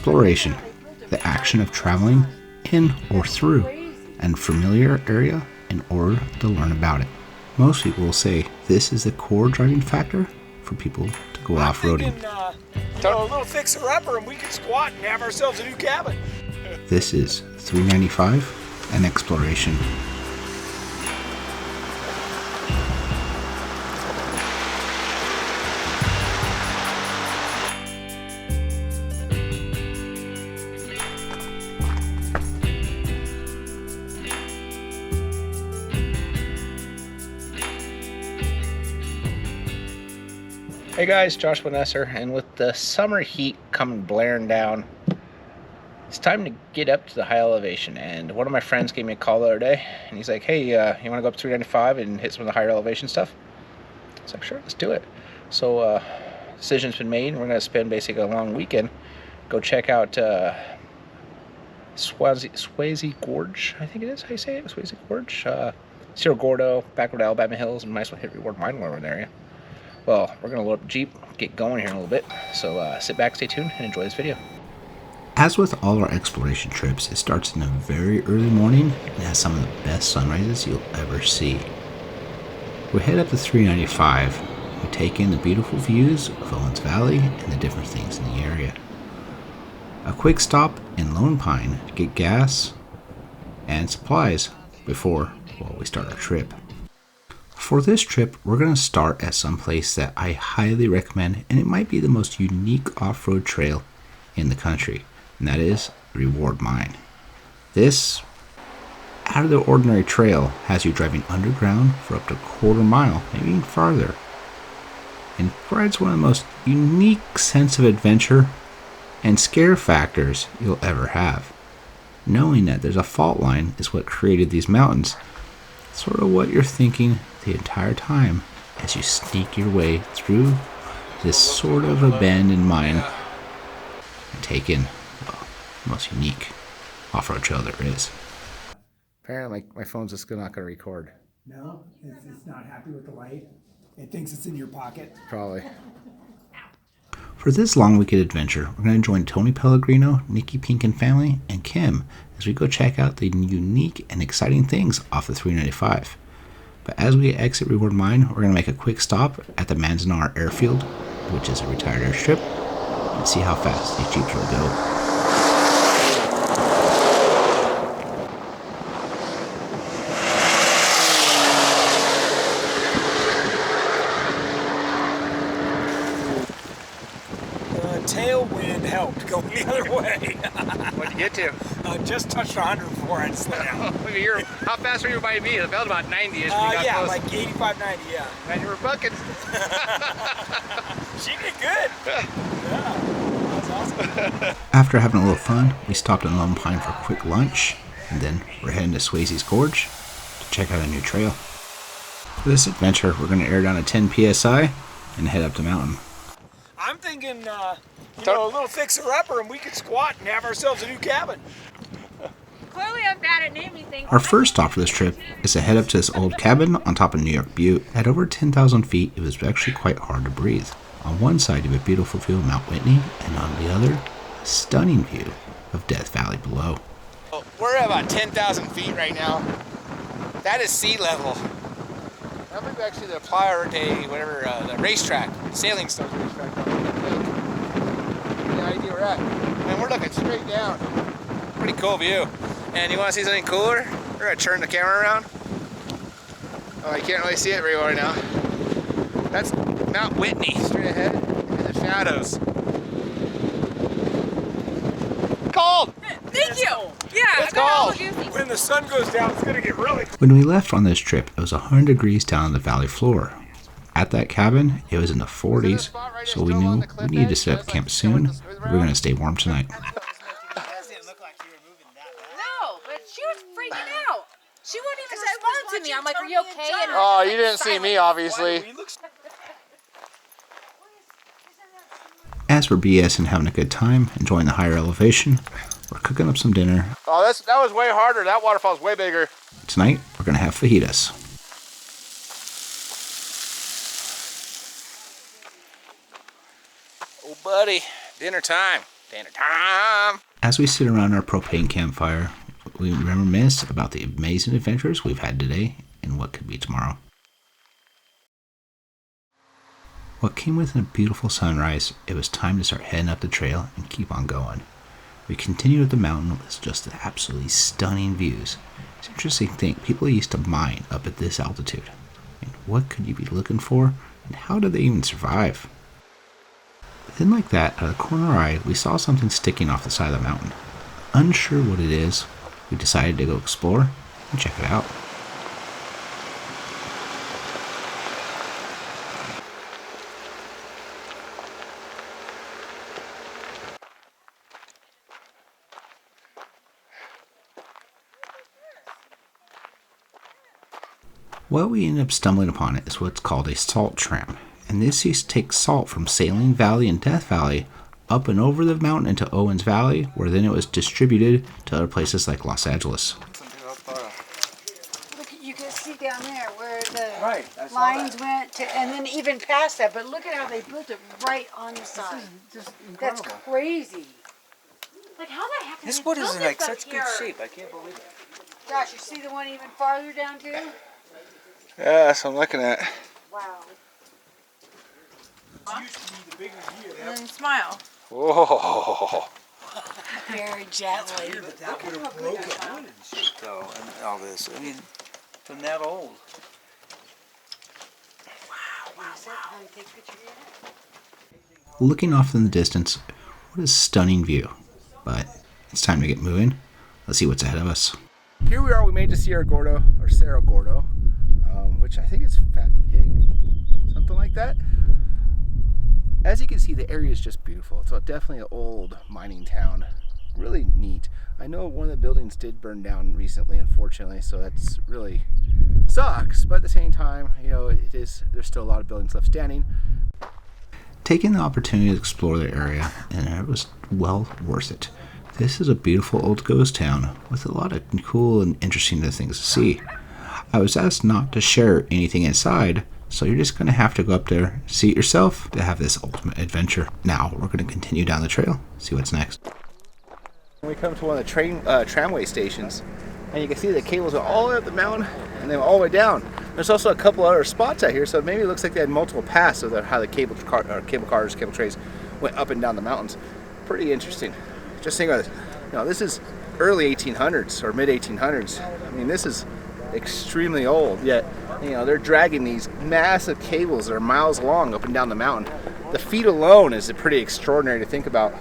exploration, the action of traveling in or through an unfamiliar area in order to learn about it. Most people will say this is the core driving factor for people to go off-roading. A little fixer-upper and we can squat and have ourselves a new cabin. This is 395, an exploration. Hey guys, Joshua Noesser, and with the summer heat coming blaring down, it's time to get up to the high elevation. And one of my friends gave me a call the other day, and he's like, hey, you want to go up 395 and hit some of the higher elevation stuff? I was like, sure, let's do it. So decision's been made, and we're going to spend basically a long weekend, go check out Sweasea Gorge, I think it is how you say it, Sweasea Gorge, Cerro Gordo, backward Alabama Hills, and might as well hit reward mine while we're in the area. Well, we're going to load up the Jeep, get going here in a little bit, so sit back, stay tuned, and enjoy this video. As with all our exploration trips, it starts in a very early morning and has some of the best sunrises you'll ever see. We head up to 395, we take in the beautiful views of Owens Valley and the different things in the area. A quick stop in Lone Pine to get gas and supplies before we start our trip. For this trip, we're going to start at some place that I highly recommend, and it might be the most unique off-road trail in the country, and that is Reward Mine. This out of the ordinary trail has you driving underground for up to a quarter mile, maybe even farther, and provides one of the most unique sense of adventure and scare factors you'll ever have. Knowing that there's a fault line is what created these mountains, sort of what you're thinking the entire time as you sneak your way through this sort of abandoned mine and take in, well, the most unique off-road trail there is. Apparently my phone's just not going to record. No, it's not happy with the light. It thinks it's in your pocket. Probably. For this long weekend adventure, we're going to join Tony Pellegrino, Nikki Pink and family, and Kim as we go check out the unique and exciting things off the 395. But as we exit Reward Mine, we're going to make a quick stop at the Manzanar airfield, which is a retired airstrip, and see how fast these Jeeps will go. Tailwind helped going the other way. What'd you get to? Just touched 100 before I slid down. How fast were you by me? It felt about 90-ish. Yeah, close. Like 85, 90, yeah. And you were bucking. She did good. Yeah, that's awesome. After having a little fun, we stopped in Lone Pine for a quick lunch, and then we're heading to Sweasea Gorge to check out a new trail. For this adventure, we're going to air down to 10 psi and head up the mountain. I'm thinking, a little fixer-upper and we could squat and have ourselves a new cabin. Clearly I'm bad at naming things. Our first stop for this trip is to head up to this old cabin on top of New York Butte. At over 10,000 feet, it was actually quite hard to breathe. On one side, you have a beautiful view of Mount Whitney, and on the other, a stunning view of Death Valley below. We're at about 10,000 feet right now. That is sea level. I believe actually the Playa Day, the racetrack, Sailing Stars racetrack. The idea we're at. And we're looking straight down. Pretty cool view. And you want to see something cooler? We're going to turn the camera around. Oh, I can't really see it very well right now. That's Mount Whitney, straight ahead in the shadows. Cold! Thank you! Yeah, it's cold! When the sun goes down, it's going to get really cold. When we left on this trip, it was 100 degrees down on the valley floor. At that cabin, it was in the 40s, so we knew we needed to set up camp soon. We were going to stay warm tonight. No, but she was freaking out. She wouldn't even respond to me. I'm like, are you okay? And Oh, you didn't see me, obviously. As we're BS and having a good time, enjoying the higher elevation, we're cooking up some dinner. Oh, that was way harder. That waterfall's way bigger. Tonight, we're going to have fajitas. Oh, buddy, dinner time. Dinner time! As we sit around our propane campfire, we reminisce about the amazing adventures we've had today and what could be tomorrow. What came with a beautiful sunrise, it was time to start heading up the trail and keep on going. We continued up the mountain with just the absolutely stunning views. It's an interesting thing, people used to mine up at this altitude. And what could you be looking for, and how did they even survive? Then like that, out of the corner of our eye, we saw something sticking off the side of the mountain. Unsure what it is, we decided to go explore and check it out. What we ended up stumbling upon is what's called a salt tram, and this used to take salt from Saline Valley and Death Valley up and over the mountain into Owens Valley, where then it was distributed to other places like Los Angeles. Look, you can see down there where the lines went to, and then even past that, but look at how they built it right on the side. That's crazy. Like, how the heck This wood is in like such good shape. I can't believe it. Josh, you see the one even farther down too? Yeah, that's what I'm looking at. Wow. Used to be the bigger year. And then smile. Whoa. Very gently. That would have broken wood and shit though, and all this. I mean, from that old. Looking off in the distance, what a stunning view. But it's time to get moving. Let's see what's ahead of us. Here we are, we made to Cerro Gordo, or Cerro Gordo, which I think is Fat Pig, something like that. As you can see, the area is just beautiful. It's definitely an old mining town. Really neat. I know one of the buildings did burn down recently, unfortunately, so that's really sucks. But at the same time, you know, there's still a lot of buildings left standing. Taking the opportunity to explore the area, and it was well worth it. This is a beautiful old ghost town with a lot of cool and interesting things to see. I was asked not to share anything inside, so you're just going to have to go up there, see it yourself, to have this ultimate adventure. Now, we're going to continue down the trail, see what's next. We come to one of the tramway stations, and you can see the cables are all the way up the mountain and then all the way down. There's also a couple other spots out here, so maybe it looks like they had multiple paths of how the cable trays went up and down the mountains. Pretty interesting. Just think about this. You know, this is early 1800s or mid 1800s. I mean, this is extremely old, yet, you know, they're dragging these massive cables that are miles long up and down the mountain. The feat alone is pretty extraordinary to think about.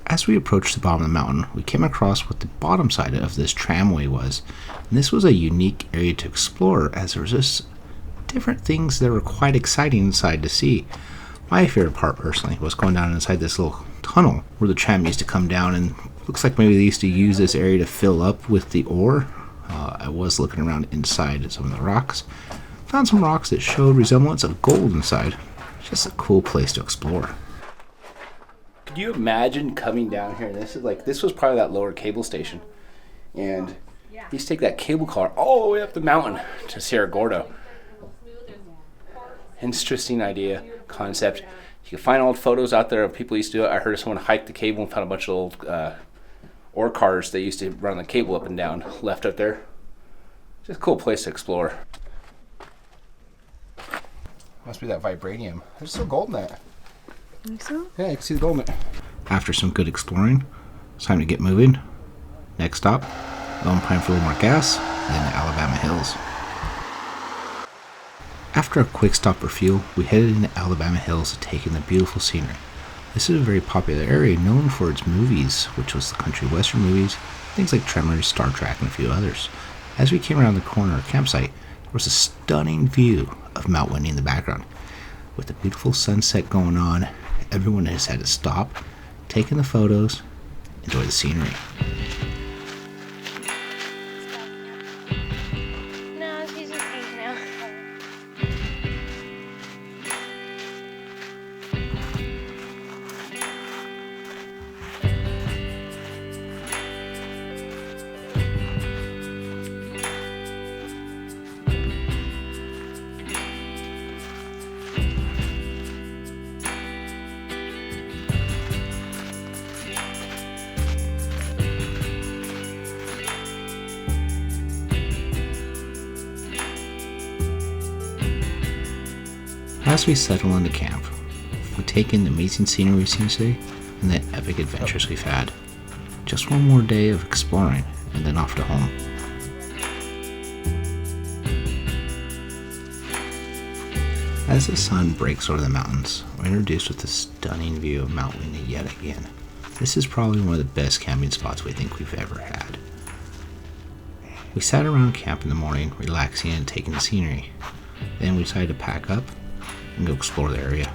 As we approached the bottom of the mountain, we came across what the bottom side of this tramway was. And this was a unique area to explore, as there was just different things that were quite exciting inside to see. My favorite part, personally, was going down inside this little tunnel where the tram used to come down, and looks like maybe they used to use this area to fill up with the ore. I was looking around inside some of the rocks. Found some rocks that showed resemblance of gold inside. Just a cool place to explore. Could you imagine coming down here? This was probably that lower cable station, and you used to take that cable car all the way up the mountain to Cerro Gordo. Interesting idea, concept. You can find old photos out there of people used to do it. I heard of someone hiked the cable and found a bunch of old ore cars that used to run the cable up and down, left up there. Just a cool place to explore. Must be that vibranium. There's still gold in that. Think so? Yeah, you can see the gold in it. After some good exploring, it's time to get moving. Next stop, Lone Pine for a little more gas, and then the Alabama Hills. After a quick stop for fuel, we headed into Alabama Hills to take in the beautiful scenery. This is a very popular area known for its movies, which was the country western movies, things like Tremors, Star Trek, and a few others. As we came around the corner of the campsite, there was a stunning view of Mount Whitney in the background. With the beautiful sunset going on, everyone has had to stop, take in the photos, enjoy the scenery. No, she's just pink now. As we settle into camp, we take in the amazing scenery we've seen today and the epic adventures we've had. Just one more day of exploring and then off to home. As the sun breaks over the mountains, we're introduced with a stunning view of Mount Whitney yet again. This is probably one of the best camping spots we think we've ever had. We sat around camp in the morning, relaxing and taking the scenery. Then we decided to pack up and go explore the area.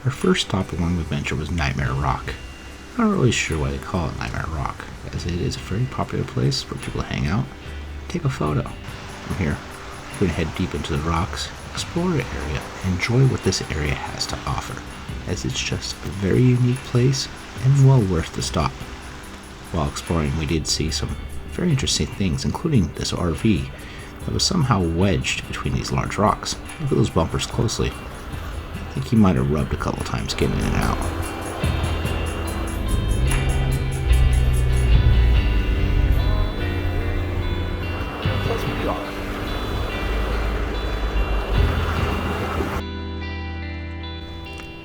Our first stop along the adventure was Nightmare Rock. I'm not really sure why they call it Nightmare Rock, as it is a very popular place where people hang out and take a photo. From here, we're going to head deep into the rocks, explore the area, and enjoy what this area has to offer, as it's just a very unique place and well worth the stop. While exploring, we did see some very interesting things, including this RV that was somehow wedged between these large rocks. Look at those bumpers closely. I think he might have rubbed a couple times getting in and out.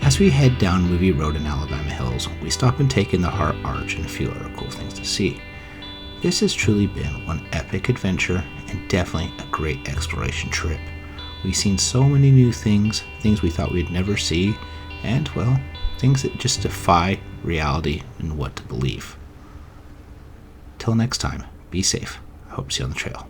As we head down Movie Road in Alabama Hills, we stop and take in the Heart Arch and a few other cool things to see. This has truly been one epic adventure and definitely a great exploration trip. We've seen so many new things we thought we'd never see, and, well, things that just defy reality and what to believe. Till next time, be safe. I hope to see you on the trail.